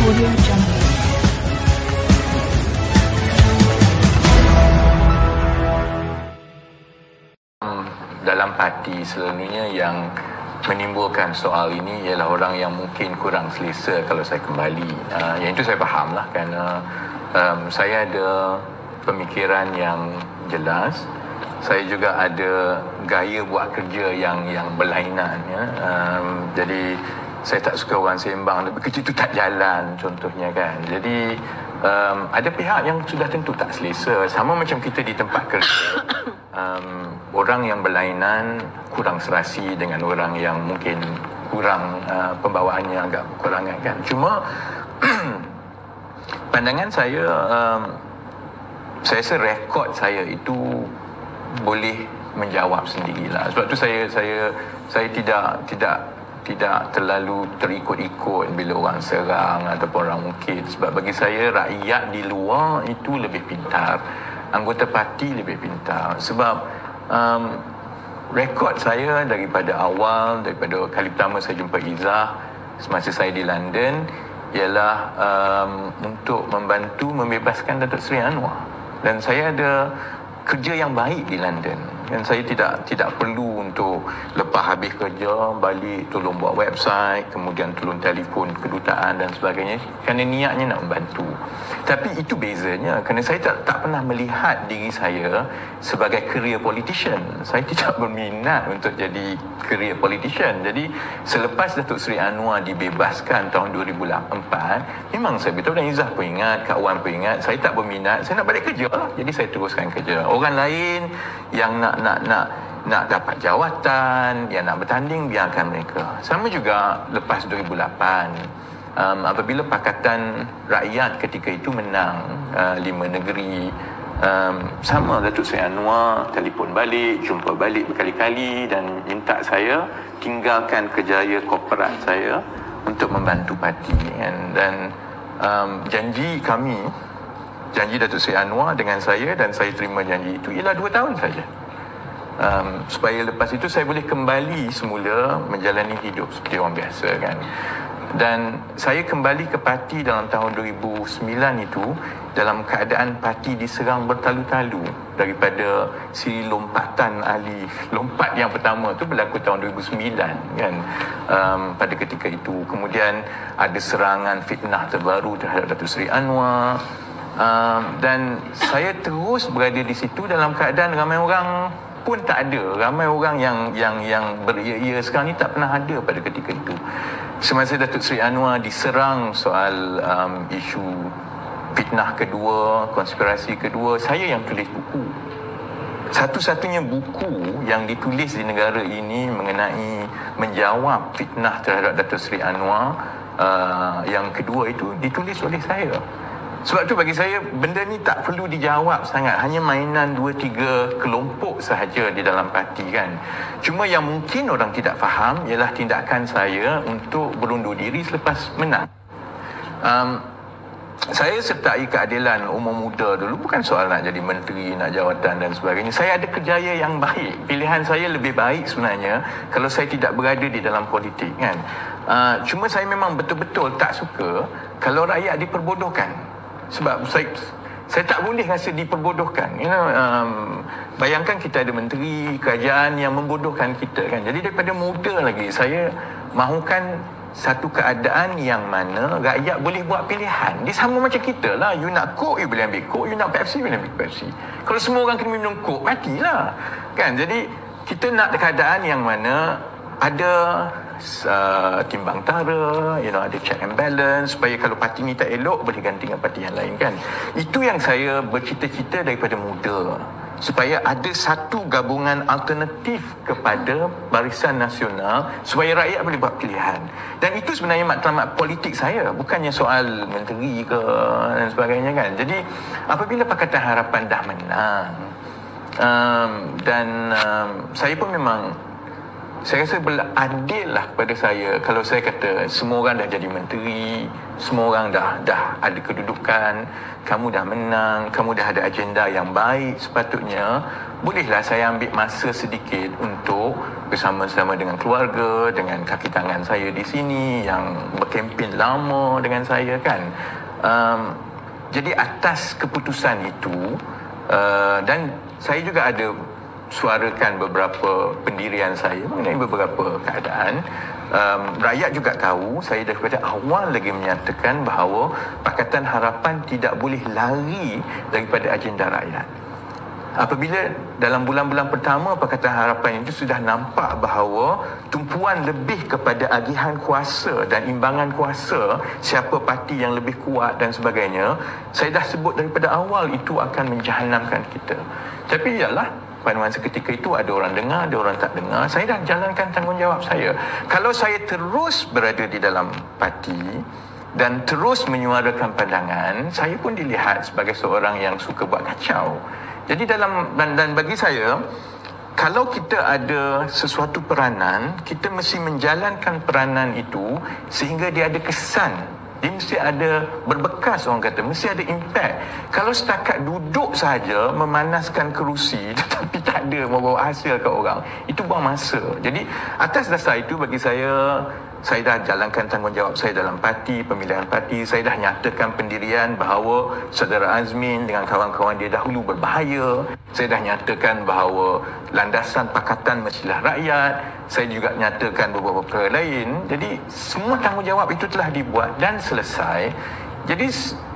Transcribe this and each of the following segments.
Audio Jungle. Dalam parti selalunya yang menimbulkan soal ini ialah orang yang mungkin kurang selesa kalau saya kembali. Yang itu saya faham lah, kerana saya ada pemikiran yang jelas. Saya juga ada gaya buat kerja yang berlainan, ya. Jadi saya tak suka orang sembang, tapi kerja tu tak jalan contohnya, kan. Jadi ada pihak yang sudah tentu tak selesa. Sama macam kita di tempat kerja. Orang yang berlainan kurang serasi dengan orang yang mungkin kurang pembawaannya agak kekurangan, kan. Cuma pandangan saya, saya rasa rekod saya itu boleh menjawab sendirilah. Sebab tu saya tidak terlalu terikut-ikut bila orang serang ataupun orang mungkit. Sebab bagi saya rakyat di luar itu lebih pintar, anggota parti lebih pintar. Sebab rekod saya daripada awal, daripada kali pertama saya jumpa Izzah semasa saya di London, ialah untuk membantu membebaskan Datuk Seri Anwar. Dan saya ada kerja yang baik di London, dan saya tidak perlu untuk lepas habis kerja balik tolong buat website, kemudian tolong telefon kedutaan dan sebagainya, kerana niatnya nak membantu. Tapi itu bezanya, kerana saya tak pernah melihat diri saya sebagai career politician. Saya tidak berminat untuk jadi career politician. Jadi selepas Datuk Seri Anwar dibebaskan tahun 2004, memang saya beritahu, dan Izzah pun ingat, Kak Wan pun ingat, saya tak berminat, saya nak balik kerja. Jadi saya teruskan kerja. Orang lain yang nak dapat jawatan, yang nak bertanding, biarkan mereka. Sama juga lepas 2008, apabila Pakatan Rakyat ketika itu menang 5 negeri, sama Datuk Seri Anwar telefon balik, jumpa balik berkali-kali dan minta saya tinggalkan kerjaya korporat saya untuk membantu parti, kan. Dan janji Datuk Seri Anwar dengan saya, dan saya terima janji itu, ialah 2 tahun saja. Supaya lepas itu saya boleh kembali semula menjalani hidup seperti orang biasa, kan. Dan saya kembali ke parti dalam tahun 2009 itu dalam keadaan parti diserang bertalu-talu daripada si lompatan ahli lompat yang pertama tu berlaku tahun 2009, kan. Pada ketika itu kemudian ada serangan fitnah terbaru terhadap Datuk Seri Anwar. Dan saya terus berada di situ dalam keadaan ramai orang pun tak ada. Ramai orang yang beria-ia sekarang ni tak pernah ada pada ketika itu. Semasa Datuk Seri Anwar diserang soal isu fitnah kedua, konspirasi kedua, saya yang tulis buku. Satu-satunya buku yang ditulis di negara ini mengenai menjawab fitnah terhadap Datuk Seri Anwar, yang kedua itu ditulis oleh saya. Sebab tu bagi saya benda ni tak perlu dijawab sangat, hanya mainan 2-3 kelompok sahaja di dalam parti, kan. Cuma yang mungkin orang tidak faham ialah tindakan saya untuk berundur diri selepas menang. Saya sertai keadilan umum muda dulu, bukan soal nak jadi menteri, nak jawatan dan sebagainya. Saya ada kerjaya yang baik. Pilihan saya lebih baik sebenarnya kalau saya tidak berada di dalam politik, kan. Cuma saya memang betul-betul tak suka kalau rakyat diperbodohkan. Sebab saya tak boleh rasa diperbodohkan, bayangkan kita ada menteri kerajaan yang membodohkan kita, kan. Jadi daripada muda lagi saya mahukan satu keadaan yang mana rakyat boleh buat pilihan. Dia sama macam kita lah. You nak Coke, you boleh ambil Coke. You nak Pepsi, boleh ambil Pepsi. Kalau semua orang kena minum Coke, matilah, kan. Jadi kita nak keadaan yang mana ada timbang tara, ada check and balance, supaya kalau parti ni tak elok boleh ganti dengan parti yang lain, kan. Itu yang saya bercita-cita daripada muda, supaya ada satu gabungan alternatif kepada Barisan Nasional, supaya rakyat boleh buat pilihan. Dan itu sebenarnya matlamat politik saya, bukannya soal menteri ke dan sebagainya, kan. Jadi apabila Pakatan Harapan dah menang, dan saya pun memang saya rasa adil lah kepada saya kalau saya kata semua orang dah jadi menteri, semua orang dah ada kedudukan, kamu dah menang, kamu dah ada agenda yang baik, sepatutnya bolehlah saya ambil masa sedikit untuk bersama-sama dengan keluarga, dengan kaki tangan saya di sini yang berkempen lama dengan saya kan. Jadi atas keputusan itu, dan saya juga ada suarakan beberapa pendirian saya mengenai beberapa keadaan. Rakyat juga tahu saya daripada awal lagi menyatakan bahawa Pakatan Harapan tidak boleh lari daripada agenda rakyat. Apabila dalam bulan-bulan pertama Pakatan Harapan itu sudah nampak bahawa tumpuan lebih kepada agihan kuasa dan imbangan kuasa, siapa parti yang lebih kuat dan sebagainya, saya dah sebut daripada awal itu akan menjahanamkan kita. Tapi ialah pada masa ketika itu ada orang dengar, ada orang tak dengar. Saya dah jalankan tanggungjawab saya. Kalau saya terus berada di dalam parti dan terus menyuarakan pandangan, saya pun dilihat sebagai seorang yang suka buat kacau. Jadi dan bagi saya, kalau kita ada sesuatu peranan, kita mesti menjalankan peranan itu sehingga dia ada kesan. Dia mesti ada berbekas, orang kata, mesti ada impact. Kalau setakat duduk saja memanaskan kerusi tetapi tak ada membawa hasil ke orang, itu buang masa. Jadi atas dasar itu bagi saya dah jalankan tanggungjawab saya dalam parti, pemilihan parti. Saya dah nyatakan pendirian bahawa saudara Azmin dengan kawan-kawan dia dahulu berbahaya. Saya dah nyatakan bahawa landasan pakatan mestilah rakyat. Saya juga nyatakan beberapa perkara lain. Jadi semua tanggungjawab itu telah dibuat dan selesai. Jadi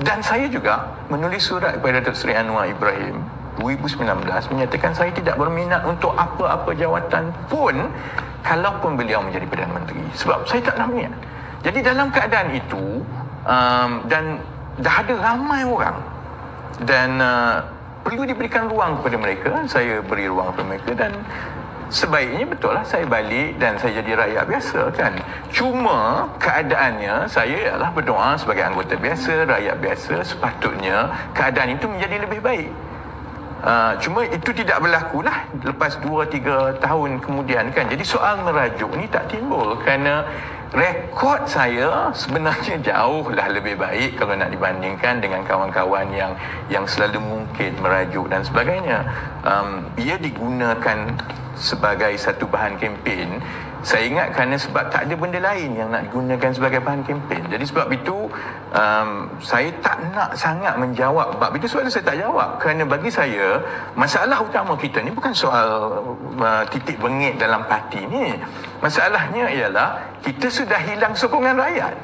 dan saya juga menulis surat kepada Datuk Seri Anwar Ibrahim 2019 menyatakan saya tidak berminat untuk apa-apa jawatan pun kalaupun beliau menjadi Perdana Menteri, sebab saya tak nak niat. Jadi dalam keadaan itu dan dah ada ramai orang dan perlu diberikan ruang kepada mereka, saya beri ruang kepada mereka dan sebaiknya betul lah saya balik dan saya jadi rakyat biasa kan. Cuma keadaannya saya ialah berdoa sebagai anggota biasa, rakyat biasa, sepatutnya keadaan itu menjadi lebih baik. Cuma itu tidak berlaku lah lepas 2-3 tahun kemudian kan. Jadi soal merajuk ni tak timbul kerana rekod saya sebenarnya jauhlah lebih baik kalau nak dibandingkan dengan kawan-kawan yang selalu mungkin merajuk dan sebagainya. Ia digunakan sebagai satu bahan kempen. Saya ingat kerana sebab tak ada benda lain yang nak digunakan sebagai bahan kempen. Jadi sebab itu saya tak nak sangat menjawab. Sebab itu soalan saya tak jawab. Kerana bagi saya, masalah utama kita ni bukan soal titik bengit dalam parti ni. Masalahnya ialah kita sudah hilang sokongan rakyat.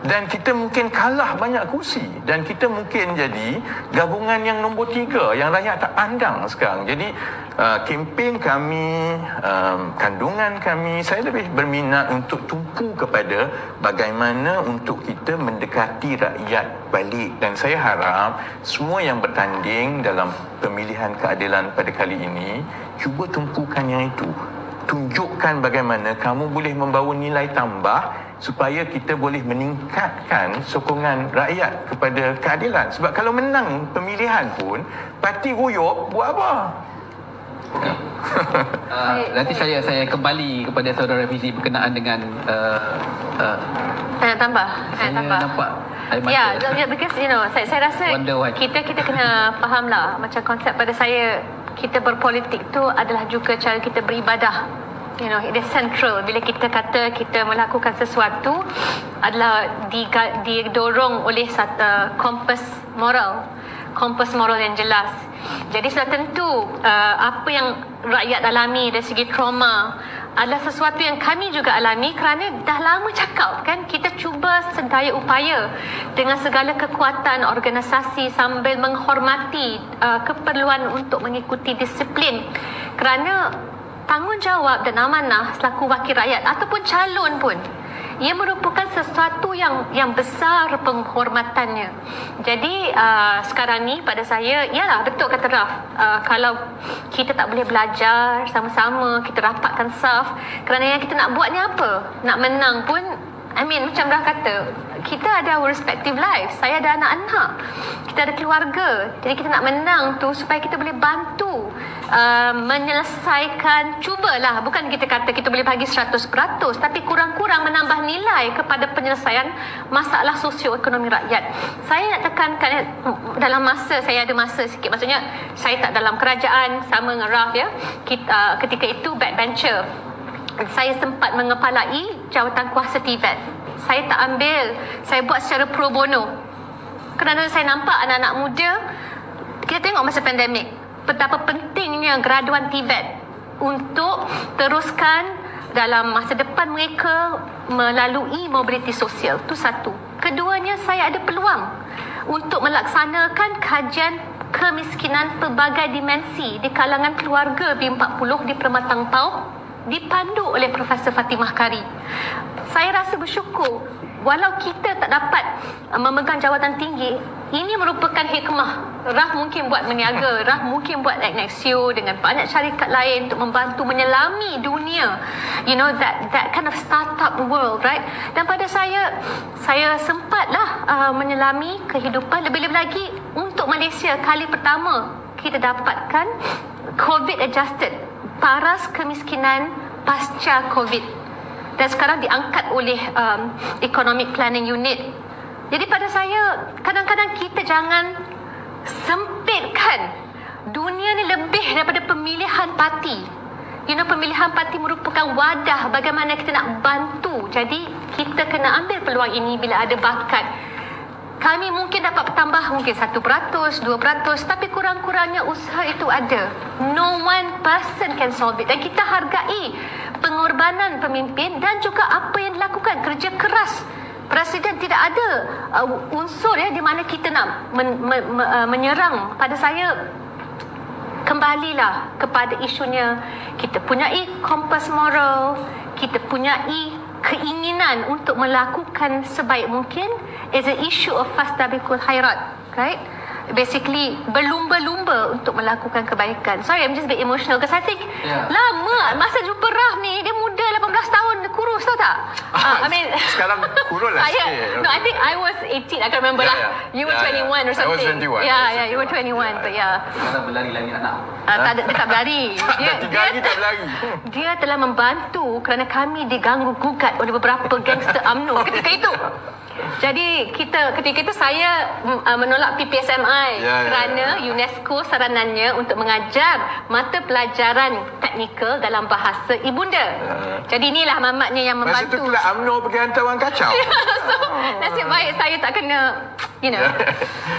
Dan kita mungkin kalah banyak kursi. Dan kita mungkin jadi gabungan yang nombor 3 yang rakyat tak pandang sekarang. Jadi kempen kami, kandungan kami, saya lebih berminat untuk tumpu kepada bagaimana untuk kita mendekati rakyat balik. Dan saya harap semua yang bertanding dalam pemilihan keadilan pada kali ini cuba tumpukan yang itu. Tunjukkan bagaimana kamu boleh membawa nilai tambah supaya kita boleh meningkatkan sokongan rakyat kepada keadilan. Sebab kalau menang pemilihan pun, parti guyup buat apa? Nanti saya kembali kepada saudara Fizi berkenaan dengan saya tambah. nampak air mata. Ya, because saya rasa kita kena faham lah macam konsep pada saya, kita berpolitik tu adalah juga cara kita beribadah. It is central. Bila kita kata kita melakukan sesuatu adalah didorong oleh satu kompas moral yang jelas. Jadi sudah tentu apa yang rakyat alami dari segi trauma adalah sesuatu yang kami juga alami kerana dah lama cakap kan, kita cuba sedaya upaya dengan segala kekuatan organisasi sambil menghormati keperluan untuk mengikuti disiplin, kerana tanggungjawab dan amanah selaku wakil rakyat ataupun calon pun, ia merupakan sesuatu yang besar penghormatannya. Jadi sekarang ni pada saya, yalah betul kata Raf, kalau kita tak boleh belajar sama-sama, kita rapatkan saf, kerana yang kita nak buat ni apa? Nak menang pun Macam dah kata, kita ada our respective lives. Saya ada anak-anak, kita ada keluarga. Jadi kita nak menang tu supaya kita boleh bantu menyelesaikan, cubalah, bukan kita kata kita boleh bagi 100%, tapi kurang-kurang menambah nilai kepada penyelesaian masalah sosioekonomi rakyat. Saya nak tekankan dalam masa, saya ada masa sikit, maksudnya saya tak dalam kerajaan sama dengan Raf ya. Ketika itu backbencher. Saya sempat mengepalai jawatan kuasa TVET. Saya tak ambil, saya buat secara pro bono. Kerana saya nampak anak-anak muda, kita tengok masa pandemik, betapa pentingnya graduan TVET untuk teruskan dalam masa depan mereka melalui mobiliti sosial. Itu satu. Keduanya, saya ada peluang untuk melaksanakan kajian kemiskinan pelbagai dimensi di kalangan keluarga B40 di Permatang Taup, dipandu oleh Profesor Fatimah Kari. Saya rasa bersyukur walau kita tak dapat memegang jawatan tinggi, ini merupakan hikmah. Raf mungkin buat meniaga, Raf mungkin buat Nexio dengan banyak syarikat lain untuk membantu menyelami dunia, that kind of startup world, right? Dan pada saya sempatlah menyelami kehidupan. Lebih-lebih lagi untuk Malaysia, kali pertama kita dapatkan COVID adjusted, paras kemiskinan pasca COVID, dan sekarang diangkat oleh Economic Planning Unit. Jadi pada saya, kadang-kadang kita jangan sempitkan dunia ni lebih daripada pemilihan parti. Pemilihan parti merupakan wadah bagaimana kita nak bantu. Jadi kita kena ambil peluang ini bila ada bakat. Kami mungkin dapat bertambah mungkin 1%, 2%, tapi kurang-kurangnya usaha itu ada. No one person can solve it. Dan kita hargai pengorbanan pemimpin dan juga apa yang dilakukan, kerja keras Presiden. Tidak ada unsur di mana kita nak menyerang. Pada saya, kembalilah kepada isunya, kita punyai kompas moral, kita punyai keinginan untuk melakukan sebaik mungkin. Is an issue of fastabiqul khairat, right? Basically berlumba-lumba untuk melakukan kebaikan. Sorry, I'm just a bit emotional because I think lama masa jumpa Raf ni, dia muda 18 tahun, dia kurus, tahu tak? Sekarang kurus lah sikit. No, I think I was 18, I can't remember lah. You were 21 or something. I was 21. Yeah, you were 21, but Sekarang berlari-lari anak. Dia tak berlari. Dia tak berlari. Dia telah membantu kerana kami diganggu gugat oleh beberapa gangster UMNO ketika itu. Jadi ketika itu saya menolak PPSMI kerana UNESCO saranannya untuk mengajar mata pelajaran teknikal dalam bahasa ibunda. Jadi inilah mamatnya yang membantu. Masa tu pula UMNO pergi hantar orang kacau. So nasib baik saya tak kena,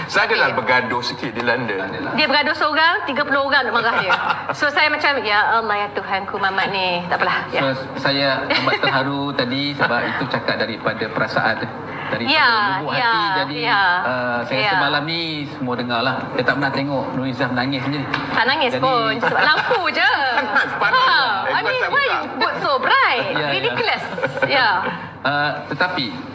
Saya adalah bergaduh sikit di London. Dia bergaduh seorang, 30 orang nak marah dia. So saya macam, ya Allah ya Tuhanku, mamat ni tak apalah. So saya amat terharu tadi sebab itu cakap daripada perasaan, daripada lubuk hati. Jadi saya semalam ni semua dengar lah. Saya tak pernah tengok Nurizah menangis sendiri. Tak nangis pun, sebab lampu je. Panas. Why you put so bright? Ridiculous. Tetapi